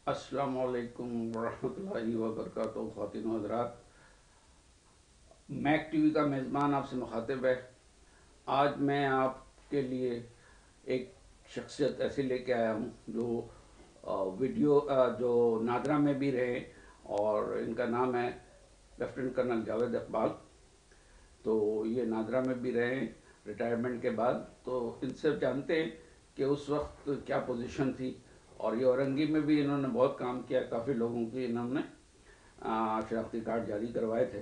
السلام علیکم ورحمۃ اللہ وبرکاتہ خواتین و حضرات. میک ٹی وی کا میزبان آپ سے مخاطب ہے. آج میں آپ کے لیے ایک شخصیت ایسی لے کے آیا ہوں جو ویڈیو جو نادرا میں بھی رہے، اور ان کا نام ہے لیفٹیننٹ کرنل جاوید اقبال. تو یہ نادرا میں بھی رہے ریٹائرمنٹ کے بعد. تو ان سے جانتے ہیں کہ اس وقت کیا پوزیشن تھی، اور یہ اورنگی میں بھی انہوں نے بہت کام کیا. کافی لوگوں کی انہوں نے شناختی کارڈ جاری کروائے تھے.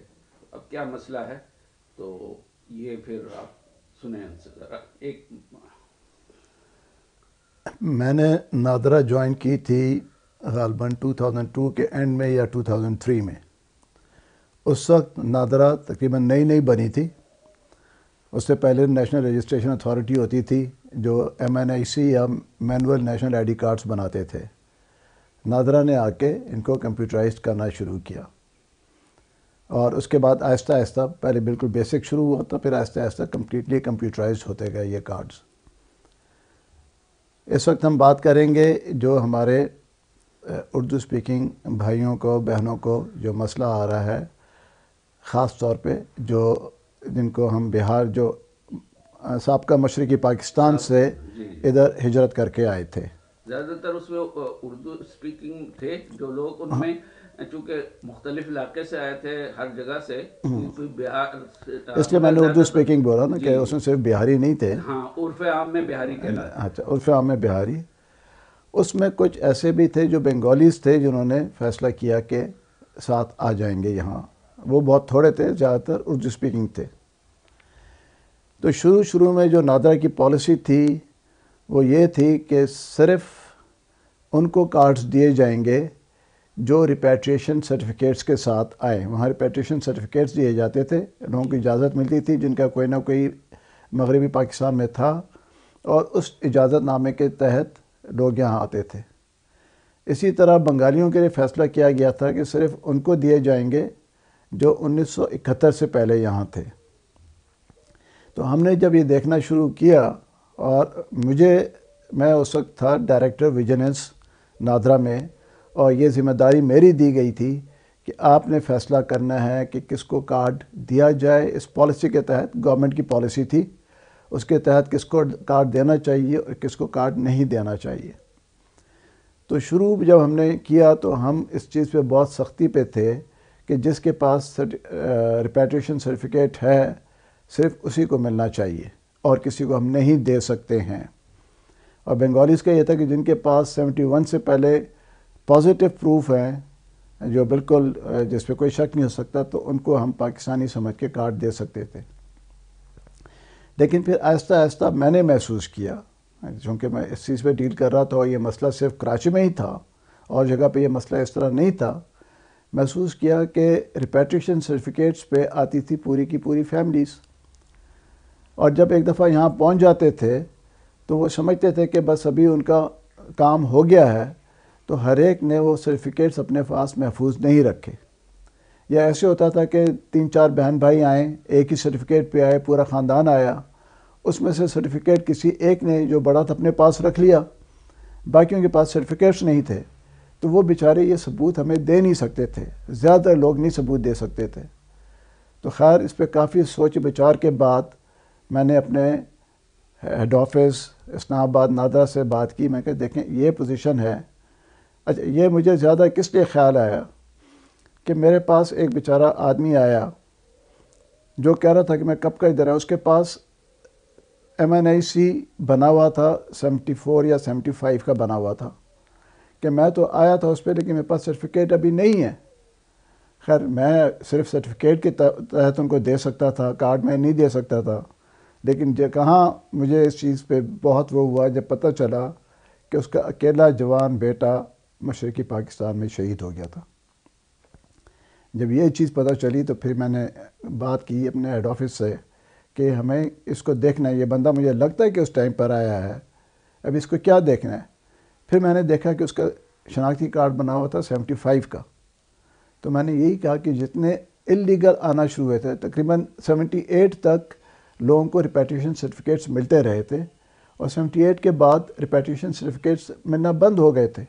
اب کیا مسئلہ ہے تو یہ پھر آپ سنیں ان سے ذرا ایک. میں نے نادرا جوائن کی تھی غالباً 2002 کے اینڈ میں یا 2003 میں. اس وقت نادرا تقریباً نئی بنی تھی. اس سے پہلے نیشنل رجسٹریشن اتھارٹی ہوتی تھی جو MNIC یا manual national I D cards بناتے تھے. نادرا نے آ کے ان کو کمپیوٹرائزڈ کرنا شروع کیا، اور اس کے بعد آہستہ آہستہ پہلے بالکل بیسک شروع ہوا تھا، پھر آہستہ آہستہ کمپلیٹلی کمپیوٹرائزڈ ہوتے گئے یہ کارڈز. اس وقت ہم بات کریں گے جو ہمارے اردو اسپیکنگ بھائیوں کو بہنوں کو جو مسئلہ آ رہا ہے، خاص طور پہ جن کو ہم بہار جو سابقہ مشرقی پاکستان سے جی ادھر ہجرت کر کے آئے تھے. زیادہ تر اس میں اردو اسپیکنگ تھے جو لوگ. ان میں چونکہ مختلف علاقے سے آئے تھے، ہر جگہ سے. کوئی بہار اس لیے میں نے اردو اسپیکنگ بولا نا کہ اس میں صرف بہاری نہیں تھے. ہاں، عرف عام میں بہاری کہلاتے. اچھا، عرف عام میں بہاری. اس میں کچھ ایسے بھی تھے جو بنگالیز تھے جنہوں نے فیصلہ کیا کہ ساتھ آ جائیں گے یہاں. وہ بہت تھوڑے تھے، زیادہ تر اردو اسپیکنگ تھے. تو شروع میں جو نادرا کی پالیسی تھی وہ یہ تھی کہ صرف ان کو کارڈز دیے جائیں گے جو ریپیٹریشن سرٹیفکیٹس کے ساتھ آئے. وہاں ریپیٹریشن سرٹیفکیٹس دیے جاتے تھے، لوگوں کو اجازت ملتی تھی جن کا کوئی نہ کوئی مغربی پاکستان میں تھا، اور اس اجازت نامے کے تحت لوگ یہاں آتے تھے. اسی طرح بنگالیوں کے لیے فیصلہ کیا گیا تھا کہ صرف ان کو دیے جائیں گے جو 1971 سے پہلے یہاں تھے. تو ہم نے جب یہ دیکھنا شروع کیا، اور میں اس وقت تھا ڈائریکٹر ویجیلنس نادرا میں، اور یہ ذمہ داری میری دی گئی تھی کہ آپ نے فیصلہ کرنا ہے کہ کس کو کارڈ دیا جائے. اس پالیسی کے تحت، گورنمنٹ کی پالیسی تھی، اس کے تحت کس کو کارڈ دینا چاہیے اور کس کو کارڈ نہیں دینا چاہیے. تو شروع جب ہم نے کیا تو ہم اس چیز پہ بہت سختی پہ تھے کہ جس کے پاس ریپیٹریشن سرٹیفکیٹ ہے صرف اسی کو ملنا چاہیے، اور کسی کو ہم نہیں دے سکتے ہیں. اور بنگالیز کا یہ تھا کہ جن کے پاس 71 سے پہلے پازیٹیو پروف ہیں، جو بالکل جس پہ کوئی شک نہیں ہو سکتا، تو ان کو ہم پاکستانی سمجھ کے کارڈ دے سکتے تھے. لیکن پھر آہستہ آہستہ میں نے محسوس کیا، چونکہ میں اس چیز پہ ڈیل کر رہا تھا، اور یہ مسئلہ صرف کراچی میں ہی تھا، اور جگہ پہ یہ مسئلہ اس طرح نہیں تھا. محسوس کیا کہ ریپیٹریشن سرٹیفکیٹس پہ آتی تھی پوری کی پوری فیملیز، اور جب ایک دفعہ یہاں پہنچ جاتے تھے تو وہ سمجھتے تھے کہ بس ابھی ان کا کام ہو گیا ہے، تو ہر ایک نے وہ سرٹیفکیٹس اپنے پاس محفوظ نہیں رکھے. یا ایسے ہوتا تھا کہ 3-4 بہن بھائی آئیں، ایک ہی سرٹیفکیٹ پہ آئے، پورا خاندان آیا، اس میں سے سرٹیفکیٹ کسی ایک نے جو بڑا تھا اپنے پاس رکھ لیا، باقیوں کے پاس سرٹیفکیٹس نہیں تھے. تو وہ بیچارے یہ ثبوت ہمیں دے نہیں سکتے تھے، زیادہ لوگ نہیں ثبوت دے سکتے تھے. تو خیر اس پہ کافی سوچ بچار کے بعد میں نے اپنے ہیڈ آفس اسلام آباد نادرا سے بات کی. میں کہ دیکھیں یہ پوزیشن ہے. اچھا، یہ مجھے زیادہ کس لیے خیال آیا کہ میرے پاس ایک بیچارہ آدمی آیا جو کہہ رہا تھا کہ میں کب کا ادھر ہے. اس کے پاس MNIC بنا ہوا تھا، 74 یا 75 کا بنا ہوا تھا، کہ میں تو آیا تھا اس پہ، لیکن میرے پاس سرٹیفکیٹ ابھی نہیں ہے. خیر میں صرف سرٹیفکیٹ کے تحت ان کو دے سکتا تھا، کارڈ میں نہیں دے سکتا تھا. لیکن کہاں مجھے اس چیز پہ بہت وہ ہوا جب پتہ چلا کہ اس کا اکیلا جوان بیٹا مشرقی پاکستان میں شہید ہو گیا تھا. جب یہ چیز پتہ چلی تو پھر میں نے بات کی اپنے ہیڈ آفس سے کہ ہمیں اس کو دیکھنا ہے. یہ بندہ مجھے لگتا ہے کہ اس ٹائم پر آیا ہے، اب اس کو کیا دیکھنا ہے. پھر میں نے دیکھا کہ اس کا شناختی کارڈ بنا ہوا تھا 75 کا. تو میں نے یہی کہا کہ جتنے اللیگل آنا شروع ہوئے تھے، تقریباً 78 تک لوگوں کو ریپیٹریشن سرٹیفکیٹس ملتے رہے تھے، اور 78 کے بعد ریپیٹریشن سرٹیفکیٹس ملنا بند ہو گئے تھے.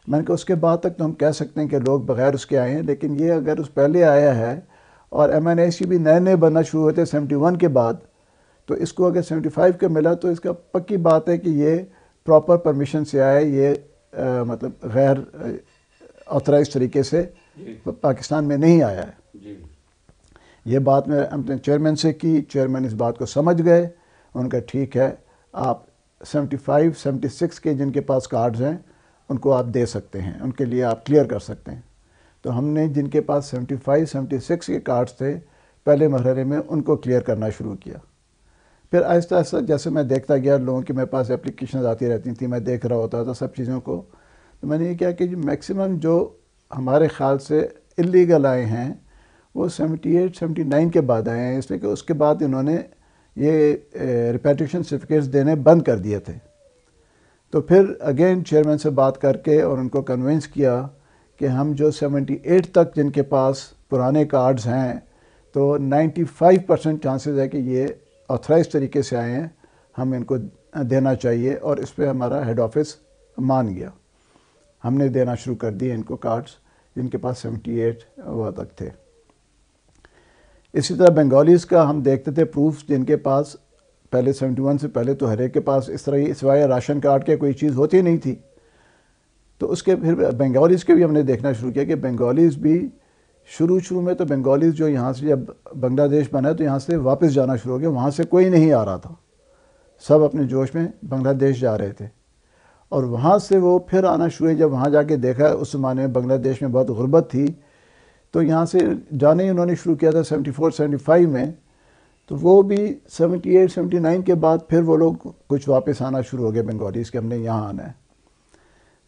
میں نے کہا اس کے بعد تک تو ہم کہہ سکتے ہیں کہ لوگ بغیر اس کے آئے ہیں، لیکن یہ اگر اس پہلے آیا ہے اور MNIC بھی نئے نئے بننا شروع ہوتے 71 کے بعد، تو اس کو اگر 75 کا ملا تو اس کا پکی بات ہے کہ یہ پراپر پرمیشن سے آیا، یہ مطلب غیر آتھرائز طریقے سے پاکستان میں نہیں آیا ہے۔ یہ بات میں اپنے چیئرمین سے کی، چیئرمین اس بات کو سمجھ گئے، ان کا ٹھیک ہے آپ 75 76 کے جن کے پاس کارڈز ہیں ان کو آپ دے سکتے ہیں، ان کے لیے آپ کلیئر کر سکتے ہیں۔ تو ہم نے جن کے پاس 75 76 کے کارڈز تھے پہلے مرحلے میں ان کو کلیئر کرنا شروع کیا۔ پھر آہستہ آہستہ جیسے میں دیکھتا گیا، لوگوں کے میرے پاس اپلیکیشنز آتی رہتی تھیں، میں دیکھ رہا ہوتا تھا سب چیزوں کو، تو میں نے یہ کیا کہ میکسیمم جو ہمارے خیال سے اللیگل آئے ہیں وہ 78 79 کے بعد آئے ہیں، اس لیے کہ اس کے بعد انہوں نے یہ ریپیٹیشن سرٹیفکیٹس دینے بند کر دیے تھے۔ تو پھر اگین چیئرمین سے بات کر کے اور ان کو کنونس کیا کہ ہم جو 78 تک جن کے پاس پرانے کارڈز ہیں تو 95% چانسز ہے کہ یہ آتھرائز طریقے سے آئے ہیں، ہم ان کو دینا چاہیے، اور اس پہ ہمارا ہیڈ آفس مان گیا۔ ہم نے دینا شروع کر دیے ان کو کارڈز جن کے پاس 78 وہ تک تھے۔ اسی طرح بنگالیز کا ہم دیکھتے تھے پروفs جن کے پاس پہلے 71 سے پہلے تو ہر ایک کے پاس اس طرح ہی سوائے راشن کارڈ کے کوئی چیز ہوتی نہیں تھی، تو اس کے پھر بنگالیز کے بھی ہم نے دیکھنا شروع کیا کہ بنگالیز بھی شروع میں تو بنگالیز جو یہاں سے جب بنگلہ دیش بنا تو یہاں سے واپس جانا شروع ہو گیا، وہاں سے کوئی نہیں آ رہا تھا، سب اپنے جوش میں بنگلہ دیش جا رہے تھے، اور وہاں سے وہ پھر آنا شروع ہوئے۔ جب وہاں جا کے دیکھا اس زمانے میں بنگلہ دیش میں بہت غربت تھی، تو یہاں سے جانے ہی انہوں نے شروع کیا تھا 74 75 میں، تو وہ بھی 78 79 کے بعد پھر وہ لوگ کچھ واپس آنا شروع ہو گئے بنگالیز کہ ہم نے یہاں آنا ہے۔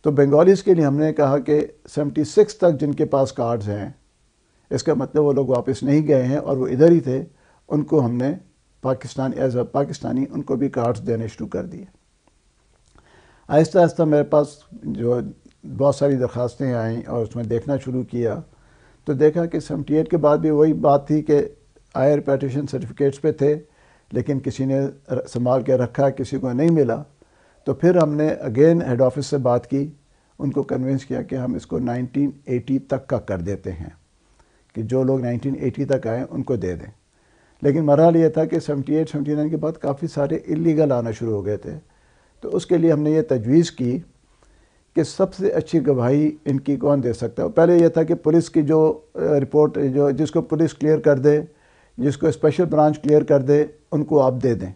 تو بنگالیز کے لیے ہم نے کہا کہ 76 تک جن کے پاس کارڈز ہیں، اس کا مطلب وہ لوگ واپس نہیں گئے ہیں اور وہ ادھر ہی تھے، ان کو ہم نے ایز اے پاکستانی ان کو بھی کارڈز دینے شروع کر دیے۔ آہستہ آہستہ میرے پاس جو بہت ساری درخواستیں آئیں اور اس میں دیکھنا شروع کیا تو دیکھا کہ 78 کے بعد بھی وہی بات تھی کہ آئے ریپیٹیشن سرٹیفکیٹس پہ تھے، لیکن کسی نے سنبھال کے رکھا، کسی کو نہیں ملا۔ تو پھر ہم نے اگین ہیڈ آفس سے بات کی، ان کو کنونس کیا کہ ہم اس کو 1980 تک کا کر دیتے ہیں، کہ جو لوگ 1980 تک آئیں ان کو دے دیں۔ لیکن مرحلہ یہ تھا کہ 78 79 کے بعد کافی سارے اللیگل آنا شروع ہو گئے تھے، تو اس کے لیے ہم نے یہ تجویز کی کہ سب سے اچھی گواہی ان کی کون دے سکتا ہے۔ پہلے یہ تھا کہ پولیس کی جو رپورٹ جس کو پولیس کلیئر کر دے، جس کو اسپیشل برانچ کلیئر کر دے، ان کو آپ دے دیں۔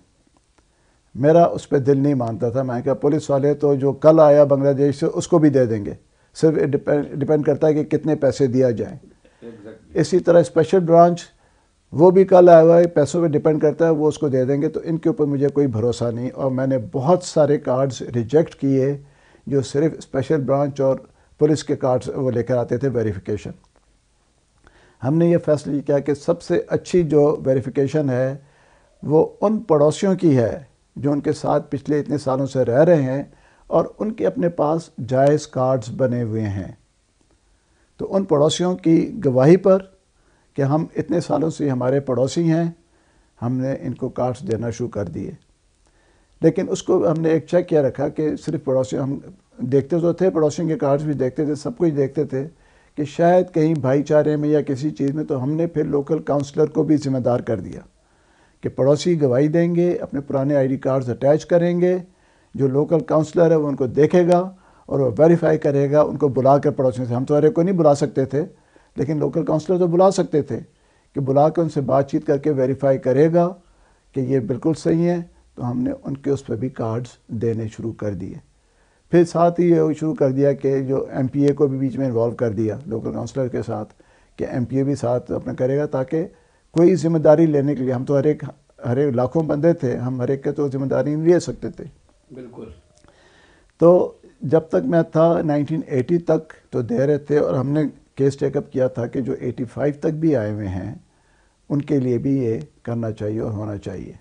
میرا اس پہ دل نہیں مانتا تھا، میں نے کہا پولیس والے تو جو کل آیا بنگلہ دیش سے اس کو بھی دے دیں گے، صرف ڈپینڈ کرتا ہے کہ کتنے پیسے دیا جائیں۔ اسی طرح اسپیشل برانچ وہ بھی کل آیا ہوا ہے، پیسوں پہ ڈپینڈ کرتا ہے، وہ اس کو دے دیں گے، تو ان کے اوپر مجھے کوئی بھروسہ نہیں۔ اور میں نے بہت سارے کارڈز ریجیکٹ کیے جو صرف اسپیشل برانچ اور پولیس کے کارڈز وہ لے کر آتے تھے ویریفیکیشن۔ ہم نے یہ فیصلہ کیا کہ سب سے اچھی جو ویریفیکیشن ہے وہ ان پڑوسیوں کی ہے جو ان کے ساتھ پچھلے اتنے سالوں سے رہ رہے ہیں اور ان کے اپنے پاس جائز کارڈز بنے ہوئے ہیں۔ تو ان پڑوسیوں کی گواہی پر کہ ہم اتنے سالوں سے ہمارے پڑوسی ہیں، ہم نے ان کو کارڈز دینا شروع کر دیے۔ لیکن اس کو ہم نے ایک چیک کیا رکھا کہ صرف پڑوسی، ہم دیکھتے تو تھے پڑوسیوں کے کارڈز بھی دیکھتے تھے، سب کچھ دیکھتے تھے کہ شاید کہیں بھائی چارے میں یا کسی چیز میں، تو ہم نے پھر لوکل کاؤنسلر کو بھی ذمہ دار کر دیا کہ پڑوسی گواہی دیں گے، اپنے پرانے آئی ڈی کارڈز اٹیچ کریں گے، جو لوکل کاؤنسلر ہے وہ ان کو دیکھے گا اور وہ ویریفائی کرے گا، ان کو بلا کر پڑوسیوں سے، ہم تو ہر ایک کو نہیں بلا سکتے تھے لیکن لوکل کاؤنسلر تو بلا سکتے تھے، کہ بلا کے ان سے بات چیت کر کے ویریفائی کرے گا کہ یہ بالکل صحیح ہے، تو ہم نے ان کے اس پہ بھی کارڈز دینے شروع کر دیے۔ پھر ساتھ ہی یہ شروع کر دیا کہ جو ایم پی اے کو بھی بیچ میں انوالو کر دیا لوکل کاؤنسلر کے ساتھ، کہ ایم پی اے بھی ساتھ اپنا کرے گا، تاکہ کوئی ذمہ داری لینے کے لیے، ہم تو ہر ایک لاکھوں بندے تھے، ہم ہر ایک کے تو ذمہ داری نہیں لے سکتے تھے۔ بالکل۔ تو جب تک میں تھا 1980 تک تو دے رہے تھے، اور ہم نے کیس ٹیک اپ کیا تھا کہ جو 85 تک بھی آئے ہوئے ہیں ان کے لیے بھی یہ کرنا چاہیے اور ہونا چاہیے۔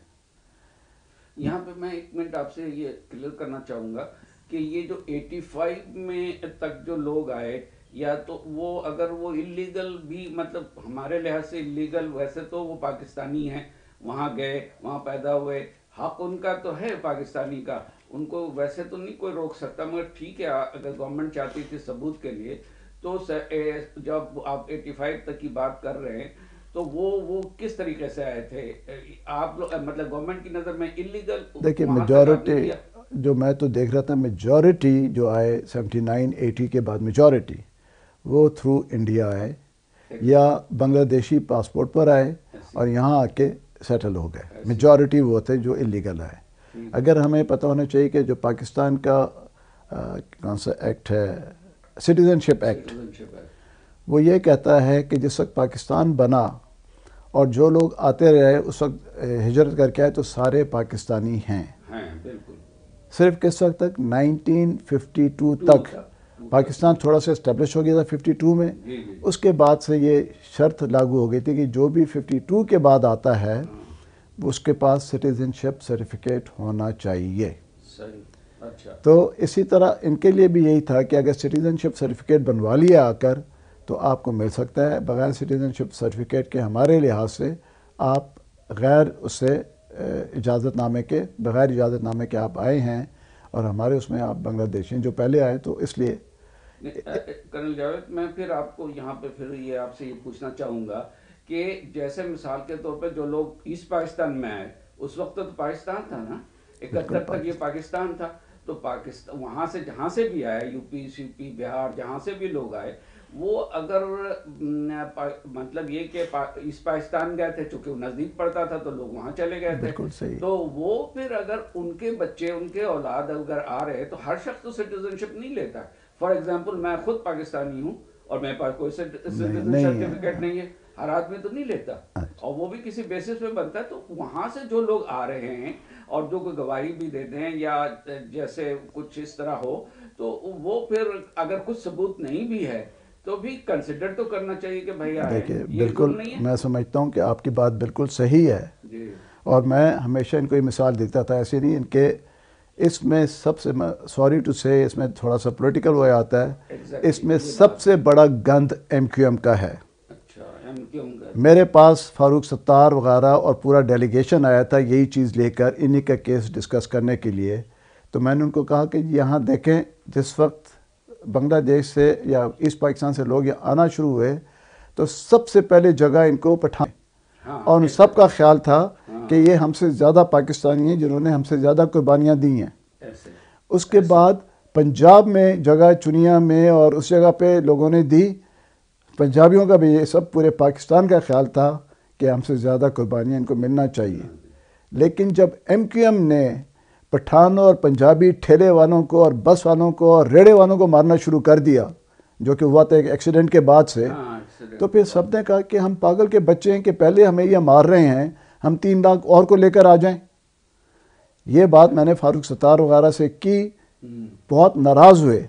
یہاں پہ میں ایک منٹ آپ سے یہ کلیئر کرنا چاہوں گا کہ یہ جو 85 میں تک جو لوگ آئے، یا تو وہ اگر وہ اللیگل بھی، مطلب ہمارے لحاظ سے اللیگل، ویسے تو وہ پاکستانی ہیں، وہاں گئے، وہاں پیدا ہوئے، حق ان کا تو ہے پاکستانی کا، ان کو ویسے تو نہیں کوئی روک سکتا، مگر ٹھیک ہے اگر گورنمنٹ چاہتی تھی ثبوت کے لیے تو جب آپ 85 تک کی بات کر رہے ہیں تو وہ کس طریقے سے آئے تھے آپ مطلب گورنمنٹ کی نظر میں انلیگل؟ دیکھیے میجورٹی جو میں تو دیکھ رہا تھا، میجورٹی جو آئے 79 80 کے بعد میجورٹی وہ تھرو انڈیا آئے یا بنگلہ دیشی پاسپورٹ پر آئے اور یہاں آ کے سیٹل ہو گئے. میجورٹی وہ تھے جو انلیگل آئے. اگر ہمیں پتہ ہونا چاہیے کہ جو پاکستان کا کون سا ایکٹ ہے، سٹیزن شپ ایکٹ، وہ یہ کہتا ہے کہ جس وقت پاکستان بنا اور جو لوگ آتے رہے اس وقت ہجرت کر کے آئے تو سارے پاکستانی ہیں. صرف کس وقت تک؟ 1952 تک پاکستان تھوڑا سا اسٹیبلش ہو گیا تھا 52 میں. اس کے بعد سے یہ شرط لاگو ہو گئی تھی کہ جو بھی 52 کے بعد آتا ہے اس کے پاس سٹیزن شپ سرٹیفکیٹ ہونا چاہیے. تو اسی طرح ان کے لیے بھی یہی تھا کہ اگر سٹیزن شپ سرٹیفکیٹ بنوا لیا آ کر تو آپ کو مل سکتا ہے. بغیر سٹیزن شپ سرٹیفکیٹ کے ہمارے لحاظ سے آپ غیر اس سے اجازت نامے کے، بغیر اجازت نامے کے آپ آئے ہیں اور ہمارے اس میں آپ بنگلہ دیشی جو پہلے آئے تو اس لیے. کرنل جاوید، میں پھر آپ کو یہاں پہ پھر یہ آپ سے یہ پوچھنا چاہوں گا کہ جیسے مثال کے طور پہ جو لوگ ایسٹ پاکستان میں آئے اس وقت تو پاکستان تھا نا، 71 تک یہ پاکستان تھا. تو پاکستان وہاں سے جہاں سے بھی آئے، یو پی سی پی بہار جہاں سے بھی لوگ آئے، وہ اگر مطلب یہ کہ ایسٹ پاکستان گئے تھے چونکہ وہ نزدیک پڑتا تھا تو لوگ وہاں چلے گئے تھے، تو وہ پھر اگر ان کے بچے ان کے اولاد اگر آ رہے تو ہر شخص تو سٹیزن شپ نہیں لیتا. فار ایگزامپل میں خود پاکستانی ہوں اور میرے پاس کوئی سٹیزن سرٹیفکیٹ نہیں ہے، ہر آدمی تو نہیں لیتا اور وہ بھی کسی بیسس پہ بنتا ہے. تو وہاں سے جو لوگ آ رہے ہیں اور جو کوئی گواہی بھی دیتے ہیں یا جیسے کچھ اس طرح ہو تو وہ پھر اگر کچھ ثبوت نہیں بھی ہے تو بھی کنسیڈر تو کرنا چاہیے کہ بھائی دیکھیے بالکل میں سمجھتا ہوں کہ آپ کی بات بالکل صحیح ہے اور میں ہمیشہ ان کو یہ مثال دیتا تھا. ایسے نہیں ان کے اس میں سب سے، سوری ٹو سے اس میں تھوڑا سا پولیٹیکل وہ آتا ہے، اس میں سب سے بڑا گند ایم کیو ایم کا ہے. میرے پاس فاروق ستار وغیرہ اور پورا ڈیلیگیشن آیا تھا یہی چیز لے کر انہی کا کیس ڈسکس کرنے کے لیے. تو میں نے ان کو کہا کہ یہاں دیکھیں جس وقت بنگلہ دیش سے یا ایسٹ پاکستان سے لوگ یہاں آنا شروع ہوئے تو سب سے پہلے جگہ ان کو پٹھان، اور ان سب کا خیال تھا کہ یہ ہم سے زیادہ پاکستانی ہیں جنہوں نے ہم سے زیادہ قربانیاں دی ہیں. اس کے بعد پنجاب میں جگہ چنیا میں اور اس جگہ پہ لوگوں نے دی. پنجابیوں کا بھی یہ سب پورے پاکستان کا خیال تھا کہ ہم سے زیادہ قربانیاں ان کو ملنا چاہیے. لیکن جب ایم کیو ایم نے پٹھانوں اور پنجابی ٹھیلے والوں کو اور بس والوں کو اور ریڑے والوں کو مارنا شروع کر دیا، جو کہ ہوا تھا ایک ایکسیڈنٹ کے بعد سے، تو پھر سب نے کہا کہ ہم پاگل کے بچے ہیں کہ پہلے ہمیں یہ مار رہے ہیں، ہم 3 لاکھ اور کو لے کر آ جائیں. یہ بات میں نے فاروق ستار وغیرہ سے کی، بہت ناراض ہوئے.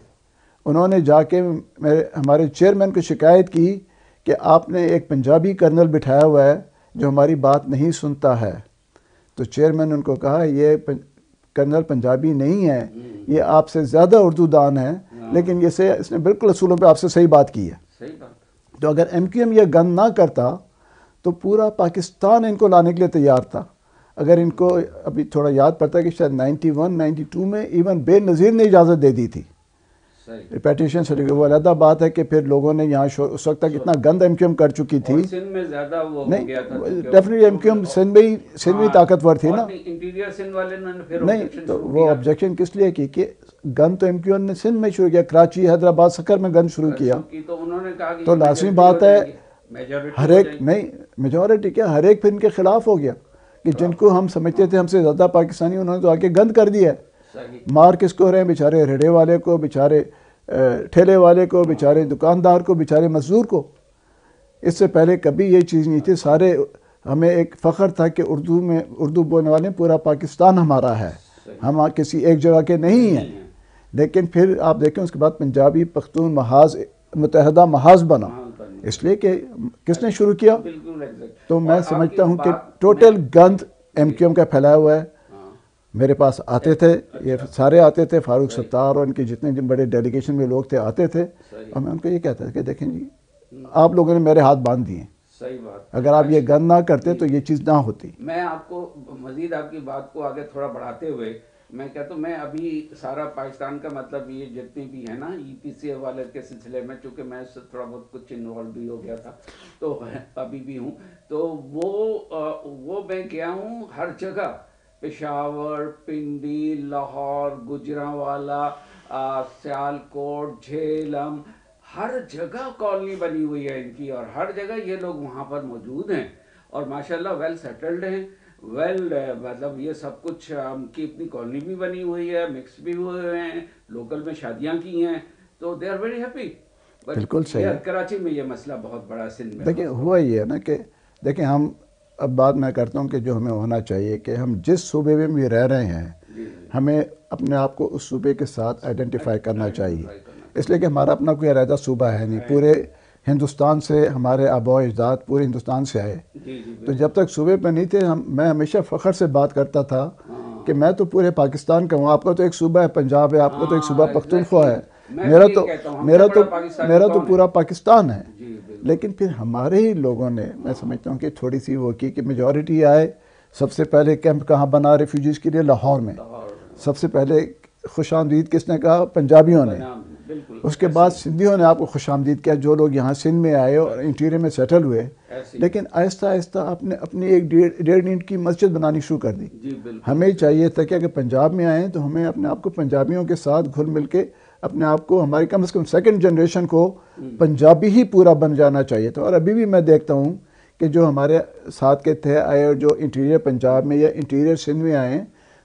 انہوں نے جا کے ہمارے چیئرمین کو شکایت کی کہ آپ نے ایک پنجابی کرنل بٹھایا ہوا ہے جو ہماری بات نہیں سنتا ہے. تو چیئرمین نے ان کو کہا یہ کرنل پنجابی نہیں ہے، یہ آپ سے زیادہ اردو دان ہے، لیکن اس نے بالکل اصولوں پہ آپ سے صحیح بات کی ہے. تو اگر ایم کیو ایم یہ گند نہ کرتا تو پورا پاکستان ان کو لانے کے لیے تیار تھا. اگر ان کو ابھی تھوڑا یاد پڑتا ہے کہ شاید 91 92 میں ایون بے نظیر نے اجازت دے دی تھی ریپیٹیشن سرٹیفکیٹ. وہ علیحدہ بات ہے کہ پھر لوگوں نے یہاں اس وقت تک اتنا گند ایم کیو ایم کر چکی تھی. سندھ میں زیادہ وہ ہو گیا تھا، definitely M Q M Sindh میں طاقتور تھی نا. انٹیریئر سندھ والے نے پھر نہیں تو وہ آبجیکشن کس لیے کی کہ گند تو ایم کیو ایم نے سندھ میں شروع کیا، کراچی حیدرآباد سکر میں گند شروع کیا. تو انہوں نے کہا کہ تو لازمی بات ہے ہر ایک، نہیں میجورٹی کیا، ہر ایک پھر ان کے خلاف ہو گیا کہ جن کو ہم سمجھتے تھے ہم سے زیادہ پاکستانی، انہوں نے تو آگے گند کر دیا ہے. مار کس کو رہے ہیں؟ بیچارے ریڑے والے کو، بیچارے ٹھیلے والے کو، بیچارے دکاندار کو، بیچارے مزدور کو. اس سے پہلے کبھی یہ چیز نہیں تھی. سارے ہمیں ایک فخر تھا کہ اردو بولنے والے پورا پاکستان ہمارا ہے، ہم کسی ایک جگہ کے نہیں ہیں. لیکن پھر آپ دیکھیں اس کے بعد پنجابی پختون محاذ متحدہ محاذ بنا، اس لیے کہ کس نے شروع کیا. تو میں سمجھتا ہوں کہ ٹوٹل گند ایم کیو ایم کا پھیلایا ہوا ہے. میرے پاس آتے تھے، یہ سارے آتے تھے، فاروق ستار اور ان کے جتنے بڑے ڈیلیگیشن میں لوگ تھے آتے تھے، اور میں ان کو یہ کہتا تھا کہ دیکھیں جی آپ لوگوں نے میرے ہاتھ باندھ دیے، اگر آپ یہ گند نہ کرتے تو یہ چیز نہ ہوتی. میں آپ کو مزید آپ کی بات کو آگے تھوڑا بڑھاتے ہوئے میں کہتا ہوں میں ابھی سارا پاکستان کا مطلب یہ جتنے بھی ہیں نا EPCA والے کے سلسلے میں، چونکہ میں اس سے تھوڑا بہت کچھ انوالو بھی ہو گیا تھا تو ابھی بھی ہوں، تو وہ میں گیا ہوں ہر جگہ، پشاور، پنڈی، لاہور، گجرانوالہ، سیالکوٹ، جہلم، ہر جگہ کالونی بنی ہوئی ہے ان کی، اور ہر جگہ یہ لوگ وہاں پر موجود ہیں اور ماشاءاللہ ویل سیٹلڈ ہیں، مطلب یہ سب کچھ ان کی اپنی کالونی بھی بنی ہوئی ہے، مکس بھی ہوئے ہیں، لوکل میں شادیاں کی ہیں، تو دے آر ویری ہیپی. بالکل صحیح ہے. کراچی میں یہ مسئلہ بہت بڑا سندھ میں. دیکھیں ہوا یہ ہے نا کہ دیکھیں ہم اب بات میں کرتا ہوں کہ جو ہمیں ہونا چاہیے کہ ہم جس صوبے میں بھی رہ رہے ہیں ہمیں اپنے آپ کو اس صوبے کے ساتھ آئیڈینٹیفائی کرنا چاہیے، اس لیے کہ ہمارا اپنا کوئی علیحدہ صوبہ ہے نہیں، پورے ہندوستان سے ہمارے آباء و اجداد پورے ہندوستان سے آئے، تو جب تک صوبے پہ نہیں تھے میں ہمیشہ فخر سے بات کرتا تھا کہ میں تو پورے پاکستان کا ہوں، آپ کا تو ایک صوبہ ہے پنجاب ہے، آپ کا تو ایک صوبہ پختونخوا ہے، میرا تو پورا پاکستان ہے. لیکن پھر ہمارے ہی لوگوں نے، میں سمجھتا ہوں کہ تھوڑی سی وہ کی کہ میجورٹی آئے. سب سے پہلے کیمپ کہاں بنا ریفیوجیز کے لیے؟ لاہور میں. سب سے پہلے خوش آمدید کس نے کہا؟ پنجابیوں نے. اس کے بعد سندھیوں نے آپ کو خوش آمدید کیا، جو لوگ یہاں سندھ میں آئے اور انٹیریئر میں سیٹل ہوئے. لیکن آہستہ آہستہ آپ نے اپنی ایک 1.5 اینٹ کی مسجد بنانی شروع کر دی. ہمیں چاہیے تھا کہ اگر پنجاب میں آئیں تو ہمیں اپنے آپ کو پنجابیوں کے ساتھ گھل مل کے اپنے آپ کو، ہماری کم از کم سیکنڈ جنریشن کو پنجابی ہی پورا بن جانا چاہیے تھا. اور ابھی بھی میں دیکھتا ہوں کہ جو ہمارے ساتھ کے تھے آئے اور جو انٹیریئر پنجاب میں یا انٹیریئر سندھ میں آئے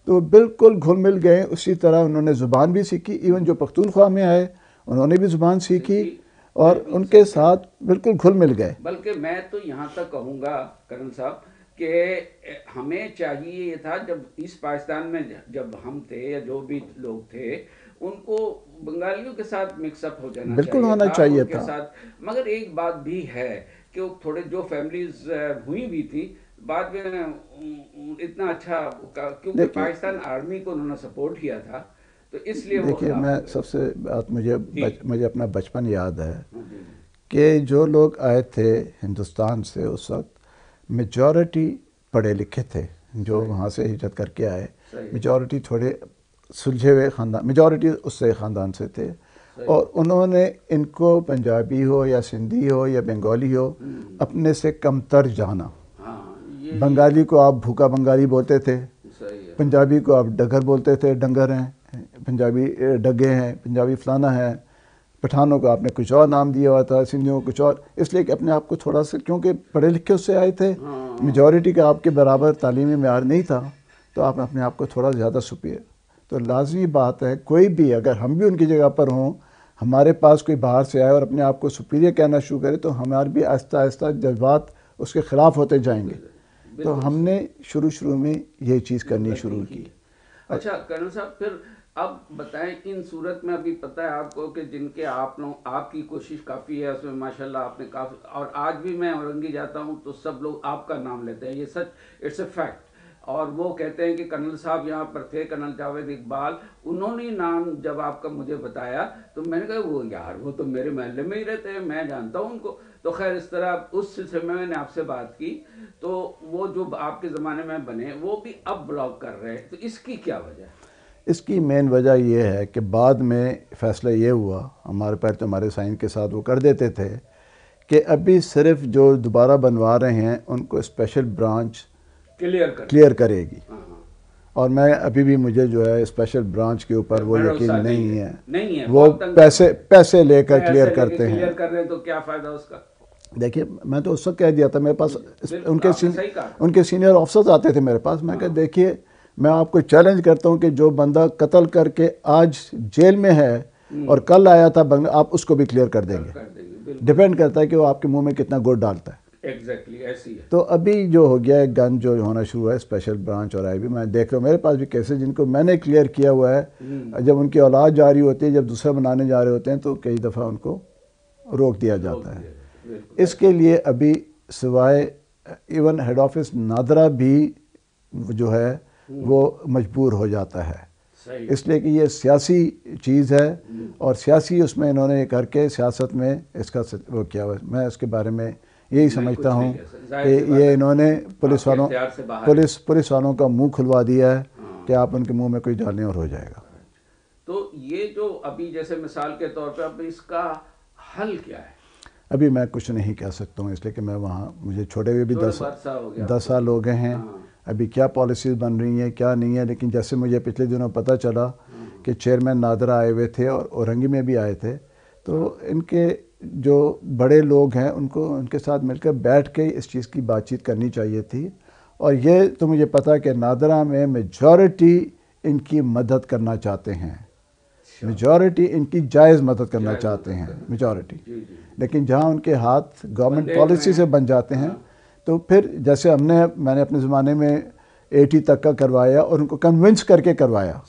تو وہ بالکل گھل مل گئے. اسی طرح انہوں نے زبان بھی سیکھی، ایون جو پختونخوا میں آئے انہوں نے بھی زبان سیکھی اور ان کے ساتھ بالکل گھل مل گئے. بلکہ میں تو یہاں تک کہوں گا کرن صاحب کہ ہمیں چاہیے یہ تھا جب اس پاکستان میں جب ہم تھے یا جو بھی لوگ تھے ان کو بنگالیوں کے ساتھ مکس اپ ہو جانا بالکل ہونا چاہیے تھا. مگر ایک بات بھی ہے کہ تھوڑے جو فیملیز ہوئی بھی تھی بعد میں اتنا اچھا، کیونکہ پاکستان آرمی کو انہوں نے سپورٹ کیا تھا تو اس لیے دیکھیے میں سب سے بات مجھے اپنا بچپن یاد ہے کہ جو لوگ آئے تھے ہندوستان سے اس وقت میجورٹی پڑھے لکھے تھے جو وہاں سے ہجرت کر کے آئے، میجورٹی تھوڑے سلجھے ہوئے خاندان، میجورٹی اس سے خاندان سے تھے، اور انہوں نے ان کو پنجابی ہو یا سندھی ہو یا بنگالی ہو اپنے سے کم تر جانا. بنگالی کو آپ بھوکا بنگالی بولتے تھے، پنجابی کو آپ ڈگر بولتے تھے، ڈنگر ہیں، پنجابی ڈگے ہیں، پنجابی فلانا ہے، پٹھانوں کو آپ نے کچھ اور نام دیا ہوا تھا، سندھیوں کو کچھ اور، اس لیے کہ اپنے آپ کو تھوڑا سا، کیونکہ پڑھے لکھے اس سے آئے تھے، میجورٹی کا آپ کے برابر تعلیمی معیار نہیں تھا تو آپ اپنے آپ کو تھوڑا زیادہ سپیریئر. تو لازمی بات ہے کوئی بھی اگر ہم بھی ان کی جگہ پر ہوں، ہمارے پاس کوئی باہر سے آئے اور اپنے آپ کو سپیریئر کہنا شروع کرے تو ہمارے بھی آہستہ آہستہ جذبات اس کے خلاف ہوتے جائیں گے. تو ہم نے شروع میں یہ چیز کرنی شروع کی. اچھا کرنل صاحب، پھر اب بتائیں ان صورت میں ابھی پتہ ہے آپ کو کہ جن کے آپ کی کوشش کافی ہے اس میں ماشاءاللہ آپ نے کافی، اور آج بھی میں اورنگی جاتا ہوں تو سب لوگ آپ کا نام لیتے ہیں، یہ سچ، اٹس اے فیکٹ. اور وہ کہتے ہیں کہ کرنل صاحب یہاں پر تھے، کرنل جاوید اقبال، انہوں نے نام جب آپ کا مجھے بتایا تو میں نے کہا وہ یار وہ تو میرے محلے میں ہی رہتے ہیں، میں جانتا ہوں ان کو. تو خیر اس طرح اس سلسلے میں نے آپ سے بات کی تو وہ جو آپ کے زمانے میں بنے وہ بھی اب بلاک کر رہے ہیں، تو اس کی کیا وجہ ہے؟ اس کی مین وجہ یہ ہے کہ بعد میں فیصلہ یہ ہوا، ہمارے پیر تو ہمارے سائن کے ساتھ وہ کر دیتے تھے کہ ابھی صرف جو دوبارہ بنوا رہے ہیں ان کو اسپیشل برانچ کلیئر کرے گی. اور میں ابھی بھی مجھے جو ہے اسپیشل برانچ کے اوپر وہ یقین نہیں ہے، وہ پیسے لے کر کلیئر کرتے ہیں. تو کیا فائدہ اس کا؟ دیکھیے میں تو اس وقت کہہ دیا تھا، میرے پاس ان کے سینئر آفیسرز آتے تھے میرے پاس، میں کہا دیکھیے میں آپ کو چیلنج کرتا ہوں کہ جو بندہ قتل کر کے آج جیل میں ہے اور کل آیا تھا آپ اس کو بھی کلیئر کر دیں گے. ڈیپینڈ کرتا ہے کہ وہ آپ کے منہ میں کتنا گڑ ڈالتا ہے. ایسی ہے. تو ابھی جو ہو گیا ہے گن جو ہونا شروع ہوا ہے اسپیشل برانچ اور آئی بھی، میں دیکھ رہا ہوں میرے پاس بھی کیسز جن کو میں نے کلیئر کیا ہوا ہے، جب ان کی اولاد جا رہی ہوتی ہے، جب دوسرا بنانے جا رہے ہوتے ہیں تو کئی دفعہ ان کو روک دیا جاتا ہے. اس کے لیے ابھی سوائے ایون ہیڈ آفس نادرا بھی جو ہے وہ مجبور ہو جاتا ہے، اس لیے کہ یہ سیاسی چیز ہے اور سیاسی اس میں انہوں نے کر کے سیاست میں اس کا وہ کیا ہوا. میں اس کے بارے میں یہی سمجھتا ہوں کہ یہ انہوں نے پولیس والوں کا منہ کھلوا دیا ہے کہ آپ ان کے منہ میں کوئی ڈالیں اور ہو جائے گا. تو یہ جو ابھی جیسے مثال کے طور پہ اب اس کا حل کیا ہے؟ ابھی میں کچھ نہیں کہہ سکتا ہوں، اس لیے کہ میں وہاں مجھے چھوڑے ہوئے بھی 10 سال ہو گئے ہیں. ابھی کیا پالیسیز بن رہی ہیں کیا نہیں ہے، لیکن جیسے مجھے پچھلے دنوں پتہ چلا کہ چیئرمین نادرا آئے ہوئے تھے اور اورنگی میں بھی آئے تھے، تو ان کے جو بڑے لوگ ہیں ان کے ساتھ مل کر بیٹھ کے اس چیز کی بات چیت کرنی چاہیے تھی. اور یہ تو مجھے پتا کہ نادرا میں میجورٹی ان کی مدد کرنا چاہتے ہیں، میجورٹی ان کی جائز مدد کرنا چاہتے ہیں میجورٹی. لیکن جہاں ان کے ہاتھ گورنمنٹ پالیسی سے بن جاتے ہیں تو پھر جیسے میں نے اپنے زمانے میں 80 تک کا کروایا اور ان کو کنونس کر کے کروایا،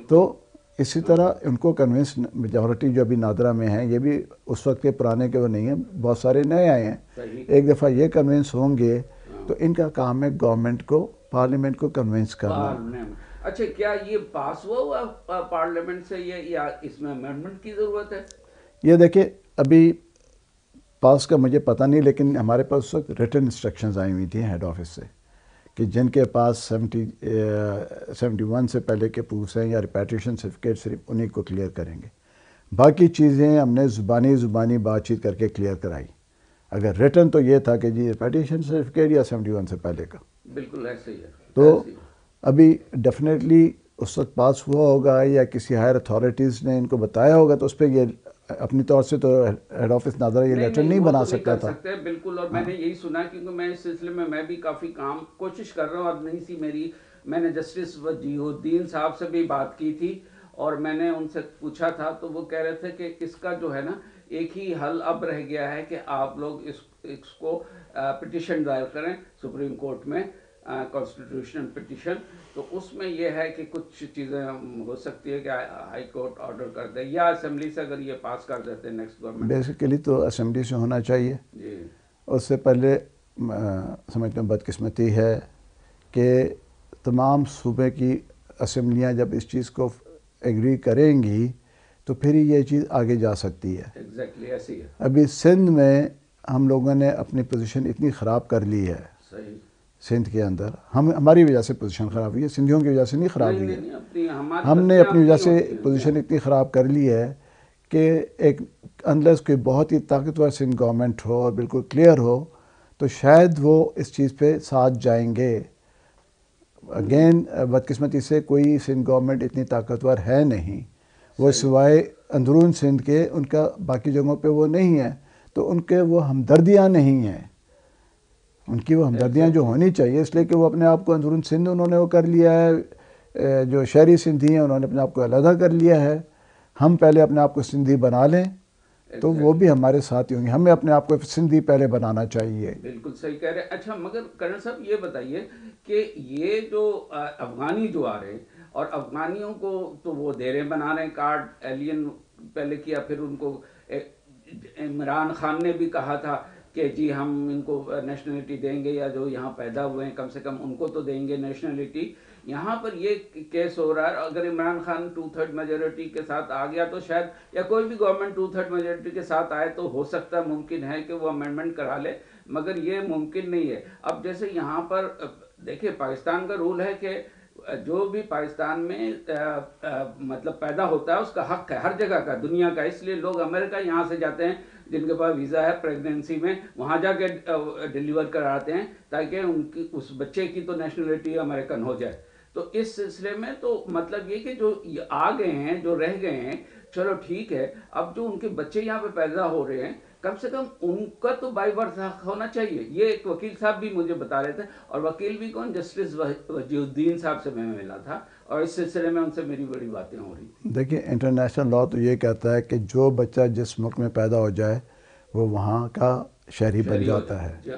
تو اسی طرح ان کو کنونس میجورٹی جو ابھی نادرا میں ہیں، یہ بھی اس وقت کے پرانے کے وہ نہیں ہیں، بہت سارے نئے آئے ہیں. ایک دفعہ یہ کنونس ہوں گے تو ان کا کام ہے گورنمنٹ کو، پارلیمنٹ کو کنونس کرنا. اچھا، کیا یہ پاس ہوا پارلیمنٹ سے یا اس میں امینڈمنٹ کی ضرورت ہے؟ یہ دیکھیں ابھی پاس کا مجھے پتہ نہیں، لیکن ہمارے پاس اس وقت ریٹن انسٹرکشنز آئی ہوئی تھیں ہیڈ آفس سے کہ جن کے پاس 71 سے پہلے کے پروفس ہیں یا ریپیٹریشن سرٹیفکیٹ صرف انہیں کو کلیئر کریں گے. باقی چیزیں ہم نے زبانی بات چیت کر کے کلیئر کرائی. اگر ریٹن تو یہ تھا کہ جی ریپیٹریشن سرٹیفکیٹ یا 71 سے پہلے کا. بالکل ایسے ہی ہے. تو ابھی ڈیفینیٹلی اس وقت پاس ہوا ہوگا یا کسی ہائر اتھارٹیز نے ان کو بتایا ہوگا، تو اس پہ یہ اپنی طور سے تو ہیڈ آفس نادرا یہ لیٹر نہیں بنا سکتا تھا. بالکل. اور میں نے یہی سنا کیونکہ میں اس سلسلے میں بھی کافی کوشش کر رہا ہوں. اب نہیں سی میری، میں نے جسٹس وجیہ الدین صاحب سے بھی بات کی تھی اور میں نے ان سے پوچھا تھا، تو وہ کہہ رہے تھے کہ اس کا جو ہے نا ایک ہی حل اب رہ گیا ہے کہ آپ لوگ اس کو پٹیشن دائر کریں سپریم کورٹ میں، کانسٹیٹیوشنل پٹیشن. تو اس میں یہ ہے کہ کچھ چیزیں ہو سکتی ہے کہ ہائی کورٹ آرڈر کر دے یا اسمبلی سے اگر یہ پاس کر دیتے نیکسٹ گورنمنٹ. بیسیکلی تو اسمبلی سے ہونا چاہیے. جی. اس سے پہلے سمجھتا ہوں بدقسمتی ہے کہ تمام صوبے کی اسمبلیاں جب اس چیز کو ایگری کریں گی تو پھر ہی یہ چیز آگے جا سکتی ہے. ایگزیکٹلی ایسی ہے. ابھی سندھ میں ہم لوگوں نے اپنی پوزیشن اتنی خراب کر لی ہے. صحیح. سندھ کے اندر ہماری وجہ سے پوزیشن خراب ہوئی ہے، سندھیوں کی وجہ سے نہیں خراب ہوئی ہے. ہم نے اپنی وجہ سے پوزیشن اتنی خراب کر لی ہے کہ ایک انلیس کوئی بہت ہی طاقتور سندھ گورنمنٹ ہو اور بالکل کلیئر ہو تو شاید وہ اس چیز پہ ساتھ جائیں گے. اگین بدقسمتی سے کوئی سندھ گورنمنٹ اتنی طاقتور ہے نہیں، وہ سوائے اندرون سندھ کے ان کا باقی جگہوں پہ وہ نہیں ہے. تو ان کے وہ ہمدردیاں نہیں ہیں، ان کی وہ ہمدردیاں جو ہونی چاہیے، اس لیے کہ وہ اپنے آپ کو اندرون سندھ انہوں نے وہ کر لیا ہے. جو شہری سندھی ہیں انہوں نے اپنے آپ کو علیحدہ کر لیا ہے. ہم پہلے اپنے آپ کو سندھی بنا لیں تو وہ بھی ہمارے ساتھ ہوں گے. ہمیں اپنے آپ کو سندھی پہلے بنانا چاہیے. بالکل صحیح کہہ رہے ہیں. اچھا، مگر کرن صاحب یہ بتائیے کہ یہ جو افغانی جو آ رہے ہیں اور افغانیوں کو تو وہ دے رہے بنا رہے ہیں کارڈ، ایلین پہلے کیا، پھر ان کو عمران خان نے بھی کہا تھا کہ جی ہم ان کو نیشنلٹی دیں گے، یا جو یہاں پیدا ہوئے ہیں کم سے کم ان کو تو دیں گے نیشنلٹی. یہاں پر یہ کیس ہو رہا ہے، اگر عمران خان 2/3 میجورٹی کے ساتھ آ گیا تو شاید، یا کوئی بھی گورنمنٹ 2/3 میجورٹی کے ساتھ آئے تو ہو سکتا ہے، ممکن ہے کہ وہ امینڈمنٹ کرا لے، مگر یہ ممکن نہیں ہے. اب جیسے یہاں پر دیکھیں پاکستان کا رول ہے کہ جو بھی پاکستان میں مطلب پیدا ہوتا ہے اس کا حق ہے ہر جگہ کا، دنیا کا. اس لیے لوگ امریکہ یہاں سے جاتے ہیں جن کے پاس ویزا ہے پریگنینسی میں، وہاں جا کے ڈیلیور کراتے ہیں تاکہ ان کی اس بچے کی تو نیشنلٹی امریکن ہو جائے. تو اس سلسلے میں تو مطلب یہ کہ جو آ گئے ہیں، جو رہ گئے ہیں، چلو ٹھیک ہے. اب جو ان کے بچے یہاں پہ پیدا ہو رہے ہیں کم سے کم ان کا تو بائی برتھ حق ہونا چاہیے. یہ ایک وکیل صاحب بھی مجھے بتا رہے تھے، اور وکیل بھی کون، جسٹس وجیہ الدین صاحب سے میں ملا تھا اور اس سلسلے میں ان سے میری بڑی باتیں ہو رہی تھیں. دیکھیں انٹرنیشنل لاء تو یہ کہتا ہے کہ جو بچہ جس ملک میں پیدا ہو جائے وہ وہاں کا شہری بن جاتا ہے.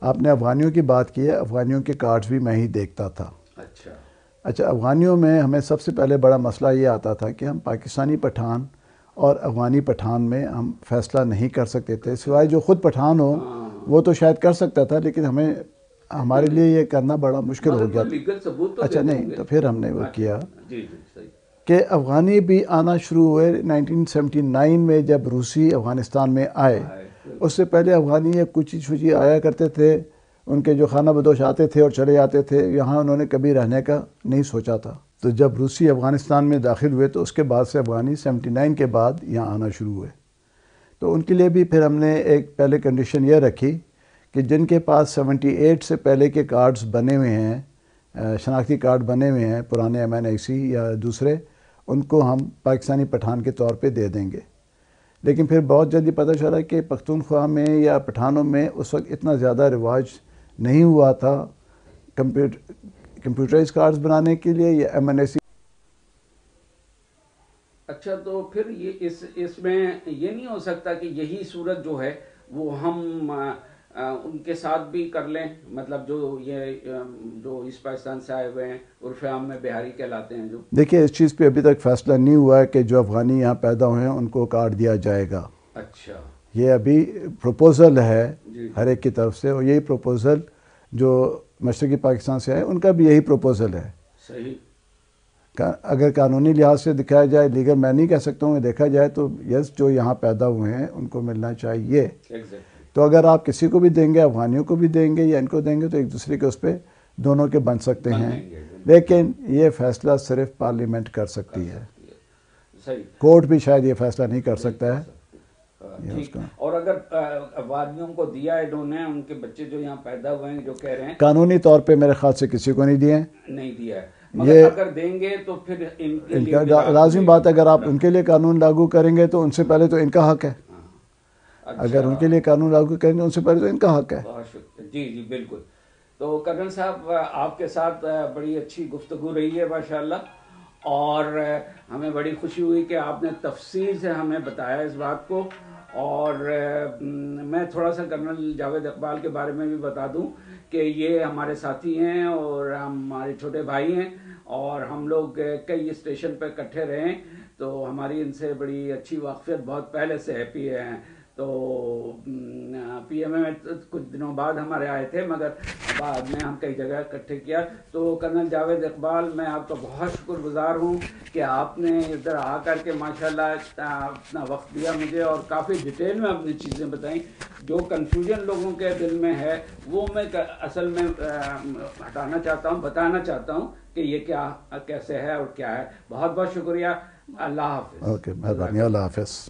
آپ نے افغانیوں کی بات کی ہے، افغانیوں کے کارڈز بھی میں ہی دیکھتا تھا. اچھا، افغانیوں میں ہمیں سب سے پہلے بڑا مسئلہ یہ آتا تھا کہ ہم پاکستانی پٹھان اور افغانی پٹھان میں ہم فیصلہ نہیں کر سکتے تھے، سوائے جو خود پٹھان ہو وہ تو شاید کر سکتا تھا، لیکن ہمارے لیے یہ کرنا بڑا مشکل ہو گیا. اچھا نہیں، تو پھر ہم نے وہ کیا کہ افغانی بھی آنا شروع ہوئے 1979 میں جب روسی افغانستان میں آئے. اس سے پہلے افغانی کچھ آیا کرتے تھے ان کے جو خانہ بدوش آتے تھے اور چلے جاتے تھے، یہاں انہوں نے کبھی رہنے کا نہیں سوچا تھا. تو جب روسی افغانستان میں داخل ہوئے تو اس کے بعد سے افغانی 79 کے بعد یہاں آنا شروع ہوئے. تو ان کے لیے بھی پھر ہم نے ایک پہلے کنڈیشن یہ رکھی کہ جن کے پاس 78 سے پہلے کے کارڈز بنے ہوئے ہیں، شناختی کارڈ بنے ہوئے ہیں پرانے MNIC یا دوسرے، ان کو ہم پاکستانی پٹھان کے طور پہ دے دیں گے. لیکن پھر بہت جلدی پتہ چلا کہ پختونخوا میں یا پٹھانوں میں اس وقت اتنا زیادہ رواج نہیں ہوا تھا کمپیوٹرائز کارڈز بنانے کے لیے یا MNIC. اچھا، تو پھر یہ اس میں یہ نہیں ہو سکتا کہ یہی صورت جو ہے وہ ہم ان کے ساتھ بھی کر لیں؟ مطلب جو اس پاکستان سے آئے ہوئے ہیں، عرف عام میں بہاری کہلاتے ہیں جو. دیکھیے اس چیز پہ ابھی تک فیصلہ نہیں ہوا ہے کہ جو افغانی یہاں پیدا ہوئے ہیں ان کو کارڈ دیا جائے گا. اچھا، یہ ابھی پروپوزل ہے جی ہر ایک کی طرف سے، اور یہی پروپوزل جو مشرقی پاکستان سے آئے ان کا بھی یہی پروپوزل ہے. صحیح. اگر قانونی لحاظ سے دکھایا جائے، لیگل میں نہیں کہہ سکتا ہوں، دیکھا جائے تو یس جو یہاں پیدا ہوئے ہیں ان کو ملنا چاہیے. تو اگر آپ کسی کو بھی دیں گے، افغانیوں کو بھی دیں گے یا ان کو دیں گے، تو ایک دوسرے کے اس پہ دونوں کے بن سکتے ہیں. لیکن یہ فیصلہ صرف پارلیمنٹ کر سکتی ہے. کورٹ بھی شاید یہ فیصلہ نہیں کر سکتا ہے. اور اگر افغانیوں کو دیا ہے انہوں نے، ان کے بچے جو یہاں پیدا ہوئے ہیں جو کہہ رہے ہیں، قانونی طور پہ میرے خیال سے کسی کو نہیں دیے. نہیں دیا ہے. مگر اگر دیں گے تو پھر ان کے لازم بات ہے، اگر آپ ان کے لیے قانون لاگو کریں گے تو ان سے پہلے تو ان کا حق ہے. اگر ان کے لیے قانون لاگو کریں گے ان سے پہلے تو ان کا حق ہے. بہت شکریہ. جی جی بالکل. تو کرنل صاحب، آپ کے ساتھ بڑی اچھی گفتگو رہی ہے ماشاءاللہ، اور ہمیں بڑی خوشی ہوئی کہ آپ نے تفصیل سے ہمیں بتایا اس بات کو. اور میں تھوڑا سا کرنل جاوید اقبال کے بارے میں بھی بتا دوں کہ یہ ہمارے ساتھی ہیں اور ہمارے چھوٹے بھائی ہیں، اور ہم لوگ کئی اسٹیشن پہ اکٹھے رہے ہیں، تو ہماری ان سے بڑی اچھی واقفیت بہت پہلے سے ہے. تو PMA میں کچھ دنوں بعد ہمارے آئے تھے، مگر بعد میں ہم کئی جگہ اکٹھے کیا. تو کرنل جاوید اقبال، میں آپ کا بہت شکر گزار ہوں کہ آپ نے ادھر آ کر کے ماشاءاللہ اپنا وقت دیا مجھے، اور کافی ڈیٹیل میں اپنی چیزیں بتائیں. جو کنفیوژن لوگوں کے دل میں ہے وہ میں اصل میں ہٹانا چاہتا ہوں، بتانا چاہتا ہوں کہ یہ کیا کیسے ہے اور کیا ہے. بہت بہت شکریہ. اللہ حافظ. اوکے، مہربانی. اللہ حافظ.